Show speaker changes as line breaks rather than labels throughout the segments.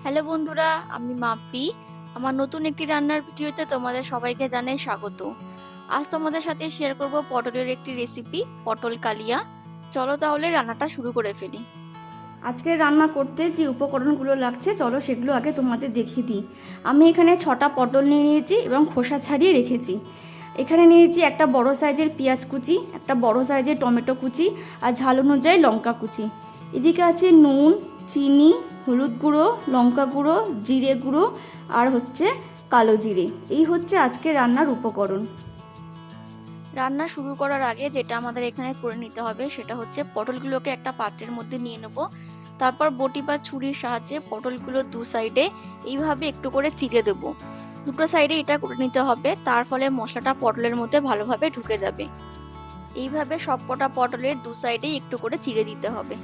Hello বন্ধুরা, আমি মাপ্পি। আমার নতুন একটি রান্নার ভিডিওতে তোমাদের সবাইকে জানাই স্বাগত। আজ তোমাদের সাথে শেয়ার করব পটলের একটি রেসিপি, পটল কালিয়া। চলো তাহলে রান্নাটা শুরু করে ফেলি।
আজকে রান্না করতে যে উপকরণগুলো লাগছে চলো সেগুলো আগে তোমাদের দেখিয়ে দিই। আমি এখানে 6টা পটল নিয়ে নিয়েছি এবং খোসা ছাড়িয়ে রেখেছি। এখানে নিয়েছি একটা বড় সাইজের পেঁয়াজ কুচি, একটা বড় সাইজের টমেটো কুচি আর ঝাল অনুযায়ী লঙ্কা কুচি। এদিকে আছে নুন, চিনি, হলুদ গুঁড়ো, লঙ্কা গুঁড়ো, জিরে গুঁড়ো আর হচ্ছে কালো জিরে। এই হচ্ছে আজকে রান্নার উপকরণ।
রান্না শুরু করার আগে যেটা আমাদের এখানে করে নিতে হবে সেটা হচ্ছে পটলগুলোকে একটা পাত্রের মধ্যে নিয়ে নেব। তারপর বটি বা ছুরির সাহায্যে পটলগুলো দু সাইডে এইভাবে একটু করে চিড়ে দেবো। দুটো সাইডে এটা করে নিতে হবে, তার ফলে মশলাটা পটলের মধ্যে ভালোভাবে ঢুকে যাবে। এইভাবে সবকটা পটলের দু সাইডেই একটু করে চিড়ে দিতে হবে।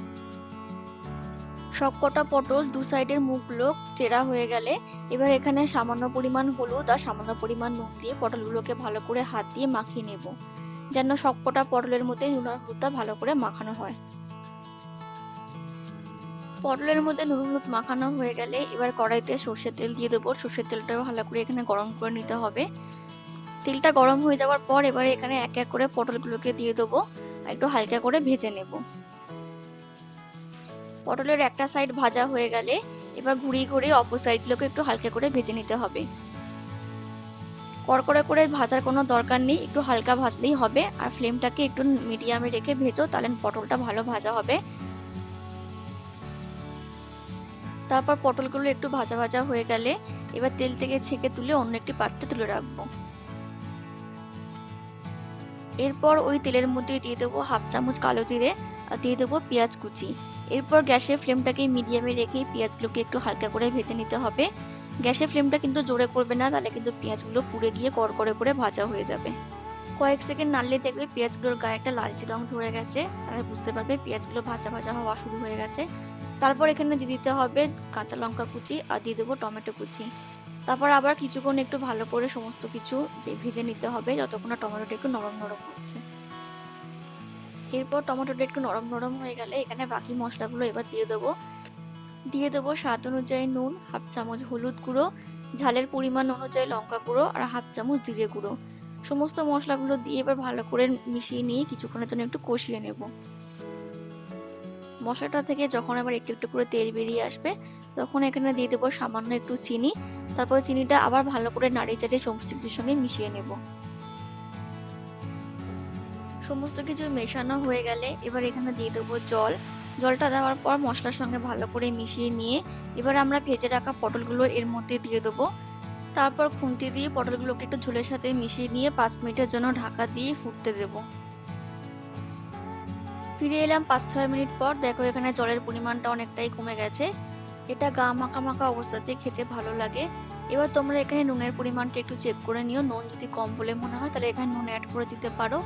সবকটা পটল দু সাইডের মুখগুলো চেরা হয়ে গেলে এবার এখানে সামান্য পরিমাণ হলুদ আর সামান্য পরিমাণ নুন দিয়ে পটলগুলোকে ভালো করে হাত দিয়ে মাখিয়ে নেব, যেন সবকটা পটলের মধ্যে নুন আর হলুদটা ভালো করে মাখানো হয়। পটলের মধ্যে নুন হলুদ মাখানো হয়ে গেলে এবার কড়াইতে সর্ষের তেল দিয়ে দেবো। সর্ষের তেলটাও ভালো করে এখানে গরম করে নিতে হবে। তেলটা গরম হয়ে যাওয়ার পর এবারে এখানে এক এক করে পটলগুলোকে দিয়ে দেবো আর একটু হালকা করে ভেজে নেব। পটলের একটা সাইড ভাজা হয়ে গেলে এবার ঘুরিয়ে ঘুরিয়ে অপর সাইডগুলোকে একটু হালকা করে ভেজে নিতে হবে। কড়কড়া করে ভাজার কোনো দরকার নেই, একটু হালকা ভাজলেই হবে। আর ফ্লেমটাকে একটু মিডিয়ামে রেখে ভেজো, তাহলে পটলটা ভালো ভাজা হবে। তারপর পটলগুলো একটু ভাজা ভাজা হয়ে গেলে এবার তেল থেকে ছেঁকে তুলে অন্য একটি পাত্রে তুলে রাখবো। এরপর ওই তেলের মধ্যে দিয়ে দেবো হাফ চামচ কালো জিরে আর দিয়ে দেবো পেঁয়াজ কুচি। এরপর গ্যাসের ফ্লেমটাকে মিডিয়ামে রেখে পেঁয়াজগুলোকে একটু হালকা করে ভেজে নিতে হবে। গ্যাসের ফ্লেমটা কিন্তু জোরে করবে না, তাহলে কিন্তু পেঁয়াজগুলো পুড়ে গিয়ে কড়কড়ে করে ভাজা হয়ে যাবে। কয়েক সেকেন্ড নাড়লে দেখবে পেঁয়াজগুলোর গায়ে একটা লালচে রং ধরে গেছে, তাহলে বুঝতে পারবে পেঁয়াজগুলো ভাজা ভাজা হওয়া শুরু হয়ে গেছে। তারপর এখানে দিয়ে দিতে হবে কাঁচা লঙ্কা কুচি আর দিয়ে দেবো টমেটো কুচি। তারপর আবার কিছুক্ষণ একটু ভালো করে সমস্ত কিছু ভেজে নিতে হবে যতক্ষণ না টমেটোটা একটু নরম নরম হচ্ছে। এরপর টমেটোটা একটু নরম নরম হয়ে গেলে এখানে বাকি মশলাগুলো এবার দিয়ে দেবো স্বাদ অনুযায়ী নুন, হাফ চামচ হলুদ গুঁড়ো, ঝালের পরিমাণ অনুযায়ী লঙ্কা গুঁড়ো আর হাফ চামচ জিরে গুঁড়ো। সমস্ত মশলাগুলো দিয়ে এবার ভালো করে মিশিয়ে নিয়ে কিছুক্ষণের জন্য একটু কষিয়ে নেব। মশলাটা থেকে যখন আবার একটু একটু করে তেল বেরিয়ে আসবে তখন এখানে দিয়ে দেবো সামান্য একটু চিনি। তারপর চিনিটা আবার ভালো করে নাড়িয়ে চাড়িয়ে সমস্ত কিছুর সঙ্গে মিশিয়ে নেব। সমস্ত কিছু মেশানো হয়ে গেলে এবার এখানে দিয়ে দেবো জল। জলটা দেওয়ার পর মশলার সঙ্গে ভালো করে মিশিয়ে নিয়ে এবার আমরা ভেজে রাখা পটলগুলো এর মধ্যে দিয়ে দেবো। তারপর খুন্তি দিয়ে পটলগুলোকে একটু ঝোলের সাথে মিশিয়ে নিয়ে 5 মিনিটের জন্য ঢাকা দিয়ে ফুটতে দেব। ফিরে এলাম 5-6 মিনিট পর, দেখো এখানে জলের পরিমাণটা অনেকটাই কমে গেছে। এটা গা মাখা মাখা অবস্থাতে খেতে ভালো লাগে। এবার তোমরা এখানে নুনের পরিমাণটা একটু চেক করে নিও, নুন যদি কম বলে মনে হয় তাহলে এখানে নুন অ্যাড করে দিতে পারো।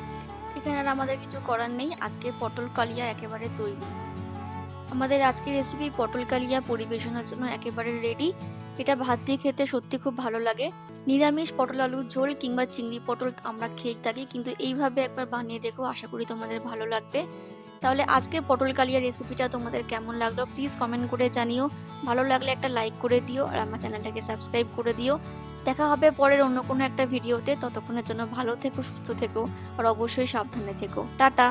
এখানে আর আমাদের কিছু করার নেই, আজকে পটল কালিয়া একেবারে তৈরি। আমাদের আজকের রেসিপি পটল কালিয়া পরিবেশনের জন্য একেবারে রেডি। এটা ভাত দিয়ে খেতে সত্যি খুব ভালো লাগে। নিরামিষ পটল আলুর ঝোল কিংবা চিংড়ি পটল আমরা খেয়ে থাকি, কিন্তু এইভাবে একবার বানিয়ে দেখো, আশা করি তোমাদের ভালো লাগবে। তাহলে আজকে পটল কালিয়া রেসিপিটা তোমাদের কেমন লাগলো প্লিজ কমেন্ট করে জানিও। ভালো লাগলে একটা লাইক করে দিও আর আমার চ্যানেলটাকে সাবস্ক্রাইব করে দিও। দেখা হবে পরের অন্য কোনো একটা ভিডিওতে, ততক্ষণের জন্য ভালো থেকো, সুস্থ থেকো আর অবশ্যই সাবধানে থেকো। টাটা।